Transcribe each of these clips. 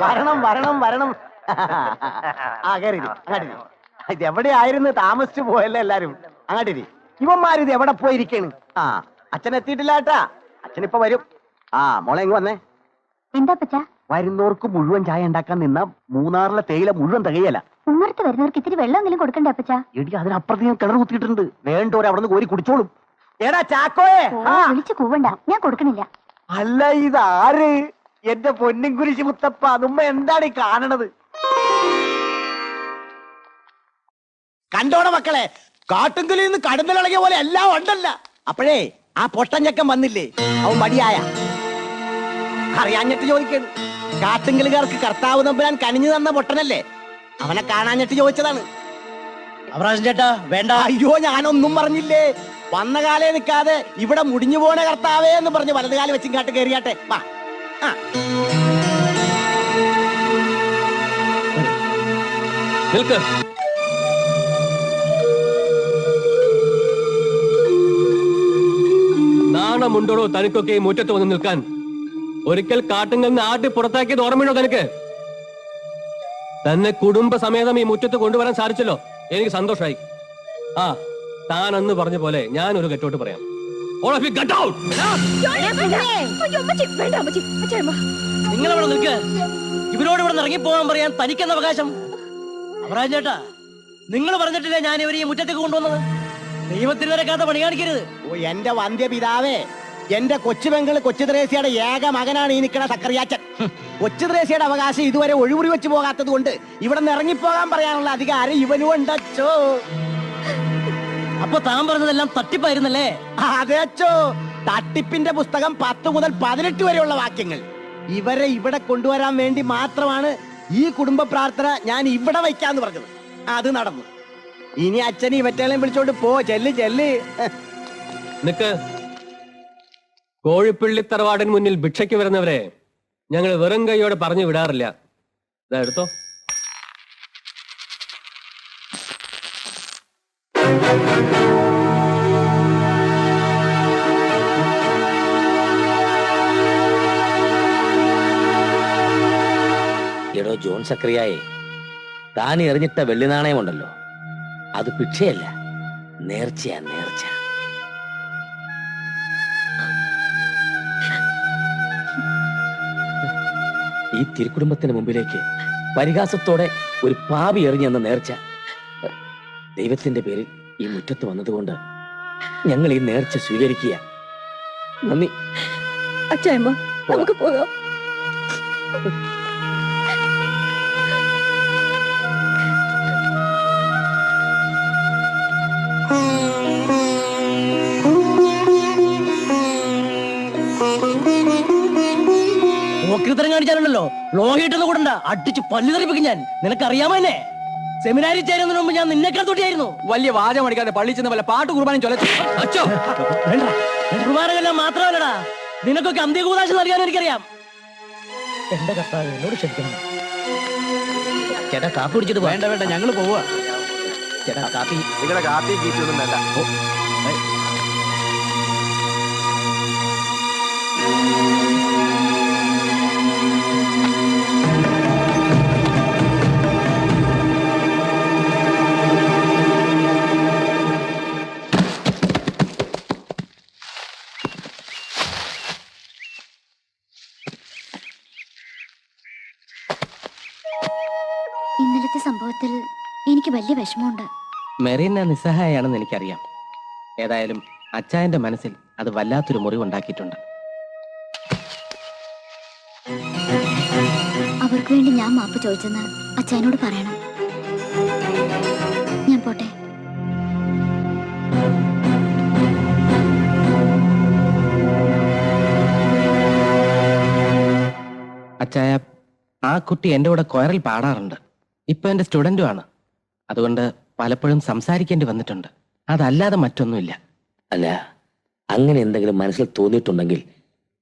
വരണം വരണം വരണം. അങ്ങാട്ടിരി. ഇത് എവിടെയായിരുന്നു താമസിച്ചു പോയല്ലേ എല്ലാരും? അങ്ങാട്ടിരി. ഇവന്മാരിത് എവിടെ പോയിരിക്കാണ്? ആ, അച്ഛൻ എത്തിയിട്ടില്ല കേട്ടാ. അച്ഛനിപ്പോ വരും. ആ മോളെ ഇങ്ങ് വന്നേ. എന്താ പച്ചാ? വരുന്നവർക്ക് മുഴുവൻ ചായ ഉണ്ടാക്കാൻ നിന്ന മൂന്നാറിലെ തേയില മുഴുവൻ തികയല. ഉമ്മറത്ത് വരുന്നവർക്ക് ഇത്തിരി വെള്ളമെങ്കിലും കൊടുക്കണ്ടേ അപ്പച്ചാ? എടി അതിനപ്പുറത്ത് ഞാൻ കിണർ കുത്തിയിട്ടുണ്ട്. വേണ്ടവരെ അവിടെ നിന്ന് കോരി കുടിച്ചോളും. എടാ ചാക്കോയെ, വിളിച്ചു കൂവണ്ട, ഞാൻ കൊടുക്കണില്ല. അല്ല ഇതാര്? എന്റെ പൊന്നും കുരിശി മുത്തപ്പ, അതുമ്മ എന്താണ് ഈ കാണണത്? കണ്ടോണ മക്കളെ, കാട്ടുങ്കലിൽ നിന്ന് കടുന്നലിളകിയ പോലെ എല്ലാം ഉണ്ടല്ല. അപ്പോഴേ ആ പൊട്ടഞ്ഞക്കം വന്നില്ലേ, അവൻ മടിയായ അറിയാഞ്ഞിട്ട് ചോദിക്കണം. കാട്ടുങ്കലുകാർക്ക് കർത്താവ് നമ്പുരാൻ കനിഞ്ഞു തന്ന പൊട്ടനല്ലേ, അവനെ കാണാഞ്ഞിട്ട് ചോദിച്ചതാണ്. ചേട്ടാ വേണ്ട. അയ്യോ ഞാനൊന്നും പറഞ്ഞില്ലേ. വന്ന കാലേ നിൽക്കാതെ ഇവിടെ മുടിഞ്ഞു പോണ കർത്താവേ എന്ന് പറഞ്ഞ് വലതുകാലം വെച്ചും കാട്ട് കയറിയാട്ടെ. വാ. നാണമുണ്ടോടോ തനിക്കൊക്കെ ഈ മുറ്റത്ത് വന്ന് നിൽക്കാൻ? ഒരിക്കൽ കാട്ടുങ്കലിന് ആട്ടി പുറത്താക്കിയത് ഓർമ്മയുണ്ടോ തനിക്ക്? തന്നെ കുടുംബസമേതം ഈ മുറ്റത്ത് കൊണ്ടുവരാൻ സാധിച്ചല്ലോ, എനിക്ക് സന്തോഷമായി. ആ, താൻ അന്ന് പറഞ്ഞ പോലെ ഞാനൊരു ഗെറ്റൗട്ട് പറയാം. നിങ്ങളവിടെ നിൽക്ക്. ഇവരോട് ഇവിടെ ഇറങ്ങി പോകാൻ പറയാൻ തനിക്കെന്ന അവകാശം? അമറാജ് ചേട്ടാ, നിങ്ങൾ പറഞ്ഞിട്ടില്ലേ ഞാൻ ഇവരെ ഈ മുറ്റത്തേക്ക് കൊണ്ടുവന്നത്? ദൈവത്തിന് വരക്കാത്ത പണി കാണിക്കരുത്. ഓ എന്റെ വന്ധ്യ പിതാവേ, എന്റെ കൊച്ചുപെങ്ങള് കൊച്ചു ത്രേസ്യയുടെ ഏക മകനാണ് ഈ നിൽക്കണ സക്കറിയാച്ചൻ. കൊച്ചു ത്രേസ്യയുടെ അവകാശം ഇതുവരെ ഒഴിമുറി വെച്ച് പോകാത്തത് കൊണ്ട് ഇവിടെ നിന്ന് ഇറങ്ങിപ്പോകാൻ പറയാനുള്ള അധികാരം ഇവനും ഉണ്ടച്ചോ. അപ്പൊ താൻ പറഞ്ഞതെല്ലാം തട്ടിപ്പായിരുന്നല്ലേ? അതെ അച്ചോ, തട്ടിപ്പിന്റെ പുസ്തകം 10 മുതൽ 18 വരെയുള്ള വാക്യങ്ങൾ. ഇവരെ ഇവിടെ കൊണ്ടുവരാൻ വേണ്ടി മാത്രമാണ് ഈ കുടുംബ പ്രാർത്ഥന ഞാൻ ഇവിടെ വയ്ക്കാന്ന് പറഞ്ഞത്. അത് നടന്നു. ഇനി അച്ഛന് ഇവറ്റകളെയും വിളിച്ചോണ്ട് പോ. ചെല്ല് ചെല്ല്. നിക്ക്. കോഴിപ്പള്ളി തറവാടിന് മുന്നിൽ ഭിക്ഷയ്ക്ക് വരുന്നവരെ ഞങ്ങൾ വെറും കൈയോടെ പറഞ്ഞു വിടാറില്ല. ഇതാ എടുത്തോ. എടോ ജോൺ സക്രിയായെ, താൻ എറിഞ്ഞിട്ട വെള്ളി നാണയമുണ്ടല്ലോ, അത് ഭിക്ഷയല്ല, നേർച്ചയാ, നേർച്ച. ഈ തിരുക്കുടുംബത്തിന് മുമ്പിലേക്ക് പരിഹാസത്തോടെ ഒരു പാപി എറിഞ്ഞെന്ന നേർച്ച ദൈവത്തിന്റെ പേരിൽ ഈ മുറ്റത്ത് വന്നതുകൊണ്ട് ഞങ്ങൾ ഈ നേർച്ച സ്വീകരിക്കുക. നന്ദി. അച്ചായമ്മ, നമുക്ക് പോകാം. ഓക്രിത്തരം കാണിച്ചാലുണ്ടല്ലോ, ലോഹിട്ടൊന്ന് കൂടണ്ട, അടിച്ച് പല്ലു തെറിപ്പിക്കും ഞാൻ. നിനക്കറിയാമോ എന്നെ? സെമിനാരിൽ ചേരുന്നതിന് മുമ്പ് ഞാൻ നിന്നെക്കാൾ തൊട്ടിയായിരുന്നു. വലിയ വാചം അടിക്കാതെ പള്ളി ചെന്ന് വല്ല പാട്ട് കുർബാനയും ചൊലച്ചു. അച്ചോ, കുർബാനകളെല്ലാം മാത്രമല്ലടാ, നിനക്കൊക്കെ അന്ത്യകൂദാശം നൽകാൻ എനിക്കറിയാം. എന്റെ കർത്താവ് എന്നോട് ക്ഷമിക്കണം. ചേട്ടാ കാപ്പി കുടിച്ചിട്ട് വേണ്ട വേണ്ട, ഞങ്ങൾ പോവാ. ചേട്ടാ കാപ്പി. നിങ്ങളുടെ കാപ്പി കീറ്റൊന്നും വേണ്ട. ഇന്നലത്തെ സംഭവത്തിൽ എനിക്ക് വലിയ വിഷമമുണ്ട്. മെറീന നിസ്സഹായാണെന്ന് എനിക്കറിയാം. ഏതായാലും അച്ചായന്റെ മനസ്സിൽ അത് വല്ലാത്തൊരു മുറിവുണ്ടാക്കിയിട്ടുണ്ട്. അവർക്ക് വേണ്ടി ഞാൻ മാപ്പ് ചോദിച്ചെന്ന് അച്ചായനോട് പറയണം. ഞാൻ പോട്ടെ. അച്ചായ, ആ കുട്ടി എൻ്റെ കൂടെ കൊയറിൽ പാടാറുണ്ട്. ഇപ്പൊ എൻ്റെ സ്റ്റുഡന്റുമാണ്. അതുകൊണ്ട് പലപ്പോഴും സംസാരിക്കേണ്ടി വന്നിട്ടുണ്ട്. അതല്ലാതെ മറ്റൊന്നുമില്ല. അല്ല, അങ്ങനെ എന്തെങ്കിലും മനസ്സിൽ തോന്നിയിട്ടുണ്ടെങ്കിൽ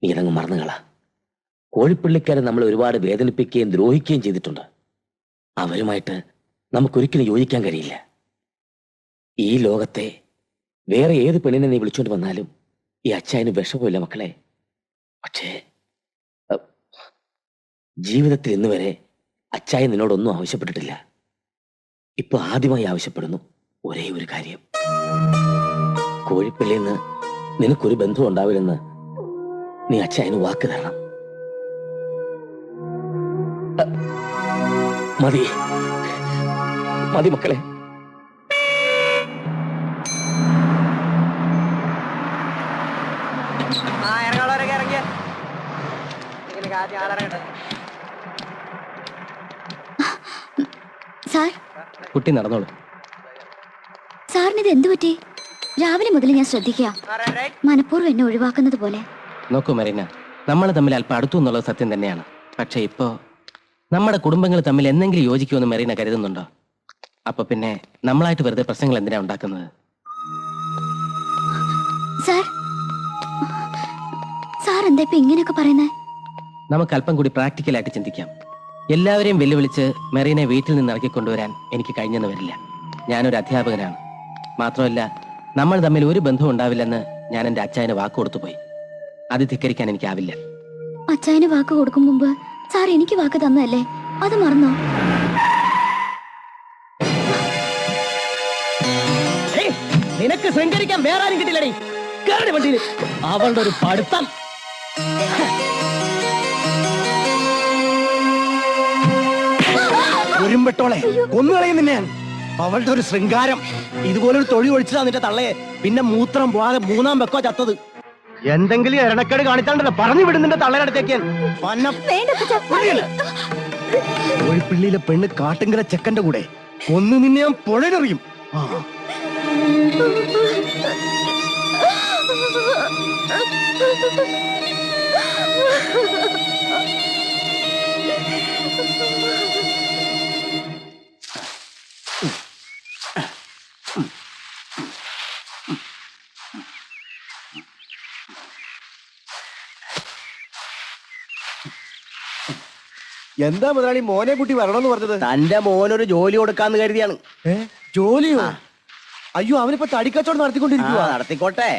നീ ഇതങ്ങ് മറന്നുകളാ. കോഴിപ്പള്ളിക്കാരെ നമ്മൾ ഒരുപാട് വേദനിപ്പിക്കുകയും ദ്രോഹിക്കുകയും ചെയ്തിട്ടുണ്ട്. അവരുമായിട്ട് നമുക്കൊരിക്കലും യോജിക്കാൻ കഴിയില്ല. ഈ ലോകത്തെ വേറെ ഏത് പെണ്ണിനെ നീ വിളിച്ചോണ്ട് വന്നാലും ഈ അച്ചായന് വിഷമമില്ല മക്കളെ. പക്ഷേ ജീവിതത്തിൽ ഇന്ന് വരെ അച്ചായ നിന്നോടൊന്നും ആവശ്യപ്പെട്ടിട്ടില്ല. ഇപ്പൊ ആദ്യമായി ആവശ്യപ്പെടുന്നു ഒരേ ഒരു കാര്യം. കോഴിപ്പള്ളിന്ന് നിനക്കൊരു ബന്ധം ഉണ്ടാവില്ലെന്ന് നീ അച്ചായന് വാക്ക് തരണം. മതി മതി മക്കളെ. സാർ, കുട്ടി നടന്നോളൂ. സാറിന് ഇത് എന്തു പറ്റി? രാവിലെ മുതൽ ഞാൻ ശ്രദ്ധിക്കുക, മനഃപൂർവ്വം എന്നെ ഒഴിവാക്കുന്നത് പോലെ. നോക്കൂ മരീന, നമ്മൾ തമ്മിൽ അല്പം അടുത്തു എന്നുള്ളത് സത്യം തന്നെയാണ്. പക്ഷെ ഇപ്പോ നമ്മുടെ കുടുംബങ്ങൾ തമ്മിൽ എന്തെങ്കിലും യോജിക്കുമെന്ന് മരീന കരുതുന്നുണ്ടോ? അപ്പൊ പിന്നെ നമ്മളായിട്ട് വെറുതെ പ്രശ്നങ്ങൾ എന്തിനാ ഉണ്ടാക്കുന്നത്? സാർ, സാർ എന്താ ഇപ്പൊ ഇങ്ങനെയൊക്കെ പറയുന്നേ? നമുക്ക് അല്പം കൂടി പ്രാക്ടിക്കലായിട്ട് ചിന്തിക്കാം. എല്ലാവരെയും വെല്ലുവിളിച്ച് മെറീനെ വീട്ടിൽ നിന്ന് ഇറക്കിക്കൊണ്ടുവരാൻ എനിക്ക് കഴിഞ്ഞെന്ന് വരില്ല. ഞാനൊരു അധ്യാപകനാണ്. മാത്രമല്ല, നമ്മൾ തമ്മിൽ ഒരു ബന്ധവും ഉണ്ടാവില്ലെന്ന് ഞാൻ എന്റെ അച്ചായന് വാക്ക് കൊടുത്തുപോയി. അത് ധിക്കരിക്കാൻ എനിക്കാവില്ല. അച്ചായന് വാക്ക് കൊടുക്കും മുമ്പ് സാർ എനിക്ക് വാക്ക് തന്നതല്ലേ, അത് മറന്നോ? നിനക്ക് ശൃംഗരിക്കാൻ വേറെ ആരും കിട്ടില്ലടി. കേറി വണ്ടിയിൽ. അവളുടെ ഒരു പഠിത്തം. ഒരുമ്പെട്ടോളെ കൊന്നുകളയും നിന്നെ. അവളുടെ ഒരു ശൃംഗാരം. ഇതുപോലൊരു തൊഴി ഒഴിച്ചതാ നിന്റെ തള്ളയെ. പിന്നെ മൂത്രം പോവാതെ 3-ാം വെക്കോ ചത്തത്. എന്തെങ്കിലും എരണക്കേട് കാണിച്ചാണ്ടല്ലോ പറഞ്ഞു വിടും നിന്റെ തള്ളയുടെ. കോഴിപ്പള്ളിയിലെ പെണ്ണ് കാട്ടുങ്കര ചെക്കന്റെ കൂടെ കൊന്നു നിന്നെ ഞാൻ പുഴയിലെറിയും. എന്താ മുതലാളി മോനെ കുട്ടി വരണമെന്ന് പറഞ്ഞത്? തന്റെ മോനൊരു ജോലി കൊടുക്കാന്ന് കരുതിയാണ്. ജോലിയോ? അയ്യോ, അവനിപ്പോ തടിക്കച്ചവടം നടത്തിക്കൊണ്ടിരിക്കുക. നടത്തിക്കോട്ടെ,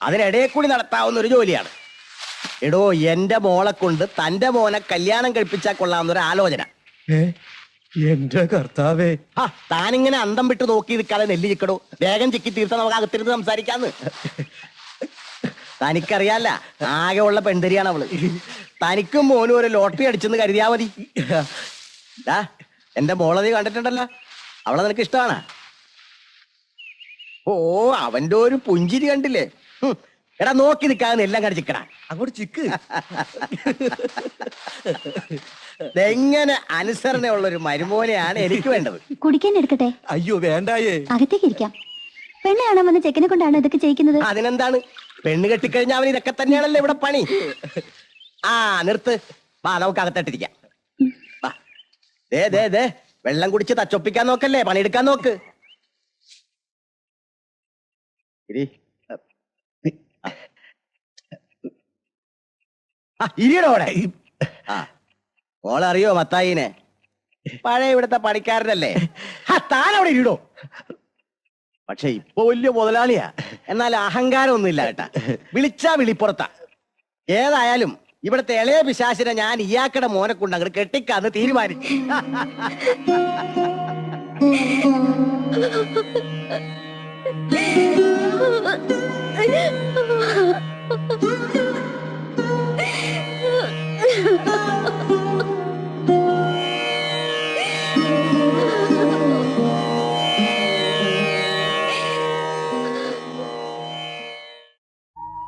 അതിനിടയിൽ കൂടി നടത്താവുന്ന ഒരു ജോലിയാണ്. എടോ, എന്റെ മോളെ കൊണ്ട് തന്റെ മോനെ കല്യാണം കഴിപ്പിച്ചാൽ കൊള്ളാവുന്നൊരു ആലോചന. എന്റെ കർത്താവേ. താനിങ്ങനെ അന്തം വിട്ട് നോക്കി നിൽക്കാതെ നെല്ല് ചിക്കടോ. വേഗം ചിക്കി തീർത്താൽ നമുക്ക് അകത്തിരുന്ന് സംസാരിക്കാന്ന്. തനിക്കറിയാല്ല, ആകെ ഉള്ള പെൺതരിയാണ് അവള്. തനിക്കും മോനും ഒരു ലോട്ടറി അടിച്ചെന്ന് കരുതിയാ മതി. എന്റെ മോളെ നീ കണ്ടിട്ടുണ്ടല്ലോ, അവളെ നിനക്ക് ഇഷ്ടമാണ്. ഓ, അവന്റെ ഒരു പുഞ്ചിരി കണ്ടില്ലേ? എടാ, നോക്കി നിൽക്കാതെ എല്ലാം കടിച്ചിക്കടാ. അങ്ങോട്ട് ചിക്ക്. എങ്ങനെ അനുസരണയുള്ള ഒരു മരുമോനെയാണ് എനിക്ക് വേണ്ടത്. കുടിക്കാൻ എടുക്കട്ടെ? അയ്യോ വേണ്ടായേ. അകത്തേക്ക് ഇരിക്കാം. പെണ്ണ് കാണാൻ വന്ന ചെക്കനെ കൊണ്ടാണ് ഇതൊക്കെ ചെയ്യിക്കുന്നത്. അതിനെന്താണ്, പെണ്ണ് കെട്ടിക്കഴിഞ്ഞാൽ അവൻ ഇതൊക്കെ തന്നെയാണല്ലോ ഇവിടെ പണി. നിർത്ത്. വാ, നമുക്ക് അകത്തട്ടിരിക്കാം. ദേ വെള്ളം കുടിച്ച് തച്ചൊപ്പിക്കാൻ നോക്കല്ലേ, പണിയെടുക്കാൻ നോക്ക്. ഇരിയടോടെ. മോളറിയോ മത്തായിനെ? പഴയ ഇവിടുത്തെ പണിക്കാരനല്ലേ. താനവിടെ ഇരിടോ. പക്ഷെ ഇപ്പൊ വലിയ മുതലാളിയാ. എന്നാൽ അഹങ്കാരമൊന്നുമില്ല കേട്ടാ. വിളിച്ചാ വിളിപ്പുറത്താ. ഏതായാലും ഇവിടുത്തെ ഇളയ പിശാചിനെ ഞാൻ ഇയാക്കടെ മോനെ കൊണ്ട് അങ്ങോട്ട് കെട്ടിക്കാന്ന് തീരുമാനിച്ചു.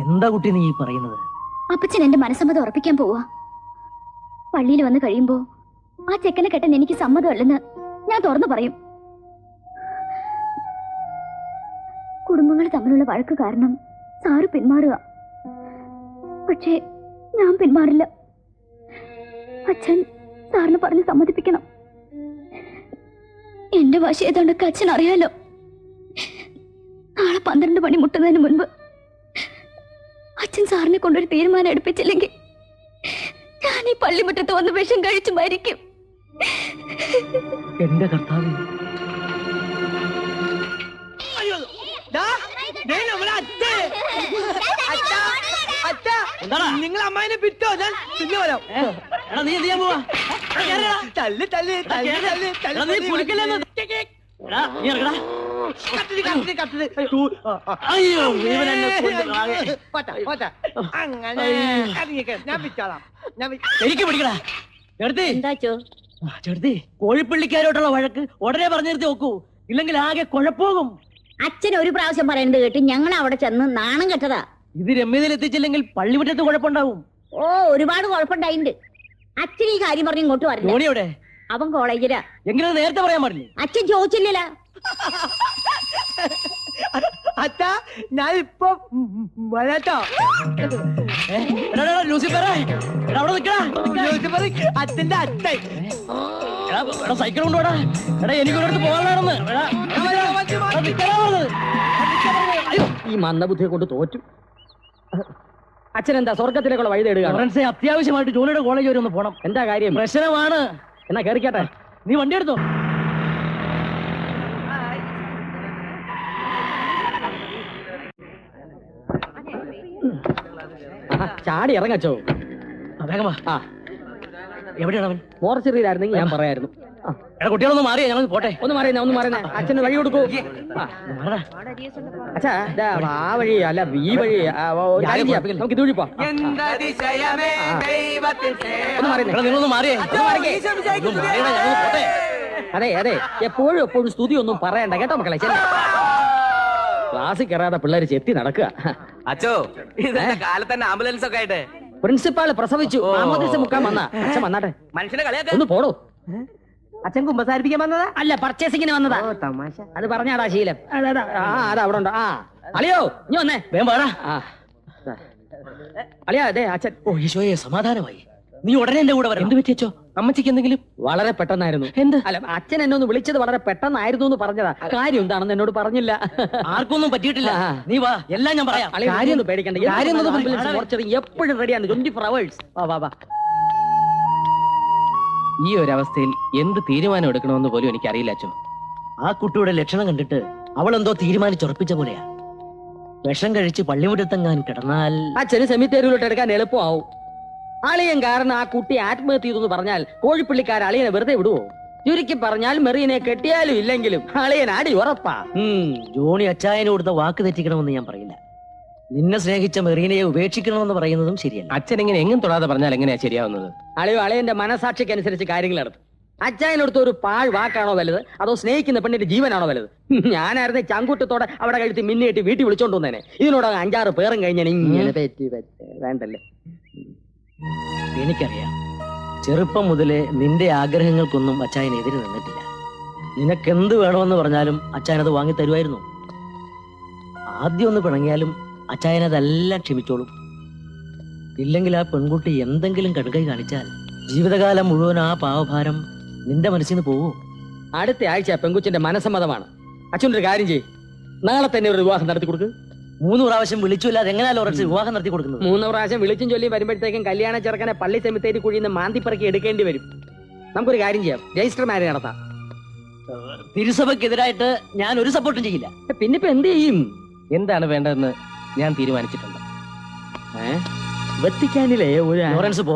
എന്താ കുട്ടി നീ പറയുന്നത്? അപ്പച്ചൻ എന്റെ മനസ്സമ്മതം ഉറപ്പിക്കാൻ പോവാ. പള്ളിയിൽ വന്ന് കഴിയുമ്പോ ആ ചെക്കനെ കെട്ടാൻ എനിക്ക് സമ്മതമല്ലെന്ന് ഞാൻ തുറന്നു പറയും. കുടുംബങ്ങൾ തമ്മിലുള്ള വഴക്ക് കാരണം സാറ് പിന്മാറുക. പക്ഷേ ഞാൻ പിന്മാറില്ല. അച്ഛൻ സാറിന് പറഞ്ഞ് സമ്മതിപ്പിക്കണം. എന്റെ വാശി ഏതാണ്ടൊക്കെ അച്ഛൻ അറിയാലോ. നാളെ 12 മണി മുട്ടുന്നതിന് മുൻപ് അച്ഛൻ സാറിനെ കൊണ്ടൊരു തീരുമാനം എടുപ്പിച്ചില്ലെങ്കിൽ ഞാൻ ഈ പള്ളിമുറ്റത്ത് വന്ന് വിഷം കഴിച്ചു മരിക്കും. എന്റെ കർത്താവേ. നിങ്ങൾ അമ്മായിനെ വിട്ടോ, ഞാൻ പിന്നെ വരാം. എടാ നീ എന്ത് ചെയ്യാൻ പോവാ? എടാ, കേറിയെടാ. തല്ല് തല്ല് എടാ, തല്ല് കേറ്. തല്ല് എടാ, നീ തല്ല് കുളിക്കല്ലെന്ന്. എടാ, നീ ഇറങ്ങടാ. കട്ടില് കട്ടില് കട്ടില് അയ്യോ ഇവൻ എന്നെ കൊല്ലും. ആകെ. അങ്ങനെ ഇറങ്ങിക്കോ. ഞാൻ വിറ്റോളാം. ശരിക്കും പിടിക്കടാ. ചേർത്തി എന്താച്ചോ ചേർത്തി കോഴിപ്പള്ളിക്കാരോട്ടുള്ള വഴക്ക് ഉടനെ പറഞ്ഞു നിർത്തി നോക്കൂ, ഇല്ലെങ്കിൽ ആകെ കുഴപ്പമാകും. അച്ഛൻ ഒരു പ്രാവശ്യം പറയുന്നത് കേട്ട് ഞങ്ങൾ അവിടെ ചെന്ന് നാണം കെട്ടതാ. ഇത് രമ്യതയിൽ എത്തിച്ചില്ലെങ്കിൽ പള്ളിമുറ്റത്ത് കുഴപ്പമുണ്ടാവും. ഓ ഒരുപാട് കുഴപ്പമുണ്ടായിണ്ട്. അച്ഛൻ ഈ കാര്യം പറഞ്ഞ് ഇങ്ങോട്ട് വരില്ല. ധോണി എവിടെ? അവൻ കോളേജിലാ. എങ്കിലും നേരത്തെ പറയാൻ പാടില്ലേ? അച്ഛൻ ചോദിച്ചില്ലല്ല. അച്ഛാ ഞാൻ ഇപ്പൊ വരാട്ടോ. ലൂസിഫറേ, എടാ അവിടെ നിക്കടാ. ലൂസിഫർ അച്ഛന്റെ അച്ഛൻ. എടാ സൈക്കിൾ കൊണ്ടുപോടാ. എടാ എനിക്കൊരിടത്ത് പോകാനാണെന്ന്. ഈ മന്ദബുദ്ധിയെ കൊണ്ട് തോറ്റു. അച്ഛൻ എന്താ സ്വർഗത്തിലേക്കുള്ള വഴി തേടുകയാണ്? ലോറൻസേ, അത്യാവശ്യമായിട്ട് ജോലിയുടെ കോളേജ് വരെ ഒന്ന് പോണം. എന്താ കാര്യം? പ്രശ്നമാണ്. എന്നാ കേറിക്കട്ടെ. നീ വണ്ടി എടുത്തോ. ചാടി ഇറങ്ങച്ചോ. വേഗം വാ. ആ എവിടെയാണ് അവൻ? മോർച്ചറിയിലായിരുന്നെങ്കിൽ ഞാൻ പറയായിരുന്നു. എടാ കുട്ടികളൊന്ന് മാറിയാ ഞങ്ങൾ പോട്ടെ. ഒന്ന് മാറിയുന്നേ അച്ഛന് വഴി കൊടുക്കൂ. മാറടാ. അച്ഛാ ദാ ആ വഴി അല്ല ഈ വഴി ഒരു കാര്യം ചെയ്യാം. നമുക്ക് ഇതുവഴി പോവാം. ഒന്ന് മാറിയുന്നേ. എടാ നിങ്ങളൊന്ന് മാറിയേ. പോട്ടെ. അതെ അതെ, എപ്പോഴും സ്തുതി ഒന്നും പറയണ്ട കേട്ടോ മക്കളെ. ചെല്ല. ക്ലാസ്സിൽ കയറാതെ പിള്ളേര് ചെത്തി നടക്കുക. അച്ചോ ഇതെന്താ കാലത്ത് തന്നെ ആംബുലൻസ് ഒക്കെ ആയിട്ട്? പ്രിൻസിപ്പാള് പ്രസവിച്ചു. മാമോദിസ മുക്കാൻ വന്നാ. അച്ഛൻ വന്നാട്ടെ. മനുഷ്യനെ കളിയാക്ക. ഒന്ന് പോടോ. അച്ഛൻ കുമ്പസാരിപ്പിക്കാൻ വന്നതാ? അല്ല, പർച്ചേസിങ്ങിന് വന്നതാ. തമാശ. അത് പറഞ്ഞാടാ ശീലം. അതാ അവിടെ ഉണ്ടോ? ആ അളിയോ ഇനി വന്നേ. വേഗം വാടാ. ആ അളിയാ അതെ അച്ഛൻ. ഓ ഈശോയെ, സമാധാനമായി. നീ ഉടനെ എന്റെ കൂടെ വരണം. എന്ത് പറ്റിയച്ചോ? അമ്മച്ചിക്ക് എന്തെങ്കിലും? വളരെ പെട്ടെന്നായിരുന്നു. എന്ത്? അല്ല, അച്ഛൻ എന്നെ ഒന്ന് വിളിച്ചത് വളരെ പെട്ടെന്നായിരുന്നു എന്ന് പറഞ്ഞതാ. കാര്യം എന്താണെന്ന് എന്നോട് പറഞ്ഞില്ല. ആർക്കൊന്നും പറ്റിയിട്ടില്ല. നീ വാ, എല്ലാം ഞാൻ പറയാം. കാര്യം ഒന്നും പേടിക്കണ്ട. എപ്പോഴും റെഡിയാണ്. 24 hours. വാ. ഈ ഒരു അവസ്ഥയിൽ എന്ത് തീരുമാനം എടുക്കണമെന്ന് പോലും എനിക്ക് അറിയില്ല അച്ഛൻ. ആ കുട്ടിയുടെ ലക്ഷണം കണ്ടിട്ട് അവൾ എന്തോ തീരുമാനിച്ചുറപ്പിച്ച പോലെയാ. വിഷം കഴിച്ച് പള്ളിമുറ്റത്തെങ്ങാൻ കിടന്നാൽ അച്ഛന് സെമിത്തേരിയിലോട്ട് എടുക്കാൻ എളുപ്പമാവും. അളിയൻ കാരണം ആ കുട്ടി ആത്മഹത്യ ചെയ്തു പറഞ്ഞാൽ കോഴിപ്പള്ളിക്കാർ അളിയനെ വെറുതെ വിടുവോ? ചുരുക്കി പറഞ്ഞാൽ മെറീനെ കെട്ടിയാലും ഇല്ലെങ്കിലും അളിയൻ അടി ഉറപ്പാ. ജോണി അച്ചായന് കൊടുത്ത വാക്ക് തെറ്റിക്കണമെന്ന് ഞാൻ പറയില്ല. നിന്നെ സ്നേഹിച്ച മെറീനയെ ഉപേക്ഷിക്കണമെന്ന് പറയുന്നതും ശരിയല്ല. അച്ഛൻ ഇങ്ങനെ എങ്ങും തൊടാതെ പറഞ്ഞാൽ എങ്ങനെയാ ശരിയാവുന്നത്? അളിയന്റെ മനസാക്ഷിക്ക് അനുസരിച്ച് കാര്യങ്ങൾ നടത്തും. അച്ചായനടുത്ത് ഒരു പാഴ് വാക്കാണോ വലുത്, അതോ സ്നേഹിക്കുന്ന പെണ്ണിന്റെ ജീവനാണോ വലുത്? ഞാനായിരുന്നെ ചങ്കൂറ്റത്തോടെ അവിടെ കഴിച്ച് മിന്നിയിട്ട് വീട്ടിൽ വിളിച്ചോണ്ട് വന്നേനെ. ഇതിനോട് 5-6 പേരും കഴിഞ്ഞാൽ ഇങ്ങനെ വേണ്ടല്ലേ. എനിക്കറിയാം, ചെറുപ്പം മുതലേ നിന്റെ ആഗ്രഹങ്ങൾക്കൊന്നും അച്ചായൻ എതിര് നിന്നിട്ടില്ല. നിനക്കെന്ത് വേണമെന്ന് പറഞ്ഞാലും അച്ചായൻ അത് വാങ്ങി തരുമായിരുന്നു. ആദ്യം ഒന്ന് പിണങ്ങിയാലും അച്ചായൻ അതെല്ലാം ക്ഷമിച്ചോളും. ഇല്ലെങ്കിൽ ആ പെൺകുട്ടി എന്തെങ്കിലും കടുകൈ കാണിച്ചാൽ ജീവിതകാലം മുഴുവൻ ആ പാവഭാരം നിന്റെ മനസ്സിൽ നിന്ന് പോവൂ. അടുത്ത ആഴ്ച പെൺകുച്ചിന്റെ മനസ്സമ്മതമാണ്. അച്ഛനൊരു കാര്യം ചെയ്യും, നാളെ തന്നെ ഒരു വിവാഹം നടത്തി കൊടുക്ക്. 3 പ്രാവശ്യം വിളിച്ചില്ലാതെ എങ്ങനെയാ ലോറൻസ് വിവാഹം നടത്തി കൊടുക്കുന്നത്? 3 പ്രാവശ്യം വിളിച്ചും ചൊല്ലിയും വരുമ്പോഴത്തേക്കും കല്യാണ ചെറുക്കനെ പള്ളി സെമിത്തേരി കുഴിയിൽ നിന്ന് മാന്തിപ്പറക്കി എടുക്കേണ്ടി വരും. നമുക്കൊരു കാര്യം ചെയ്യാം, രജിസ്റ്റർ മാരേജ് നടത്താം. തിരുസഭയ്ക്കെതിരായിട്ട് ഞാൻ ഒരു സപ്പോർട്ടും ചെയ്യില്ല. പിന്നിപ്പോ എന്ത് ചെയ്യും? എന്താണ് വേണ്ടതെന്ന് ഞാൻ തീരുമാനിച്ചിട്ടുണ്ട്. വെത്തിക്കാനിലെ ഒരു ലോറൻസ് പോ.